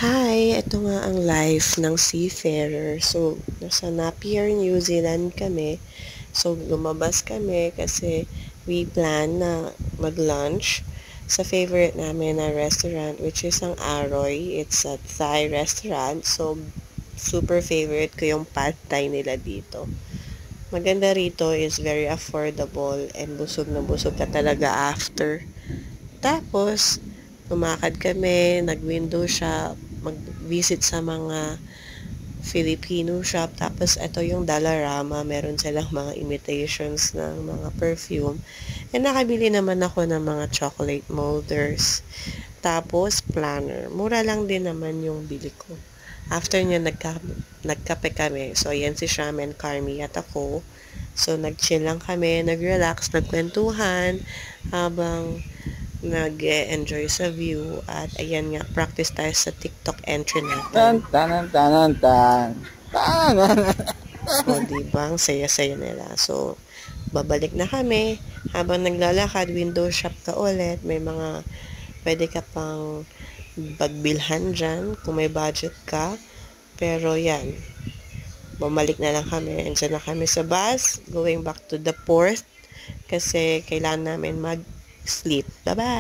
Hi, ito nga ang life ng seafarer. So, nasa Napier, New Zealand kami. So, lumabas kami kasi we plan na mag-lunch sa favorite namin na restaurant, which is ang Aroy. It's a Thai restaurant. So, super favorite ko yung pad Thai nila dito. Maganda rito is very affordable and busog na busog ka talaga after. Tapos, lumakad kami, nag-window shop, mag-visit sa mga Filipino shop. Tapos, ito yung Dollarama. Meron silang mga imitations ng mga perfume. And nakabili naman ako ng mga chocolate molders. Tapos, planner. Mura lang din naman yung bili ko. After nyo, nagkape kami. So, ayan si Sham and Carmi at ako. So, nag-chill lang kami, nag-relax, nagkwentuhan, habang nag-enjoy sa view. At ayan nga, practice tayo sa TikTok entry Tan natin. tanan tanan tan. Tanan. O, diba? Ang saya-saya nila. So, babalik na kami. Habang naglalakad, window shop ka ulit. May mga pwede ka pang bagbilhan dyan kung may budget ka. Pero yan, bumalik na lang kami. Andiyan na kami sa bus, going back to the port kasi kailangan namin mag-sleep. Bye-bye!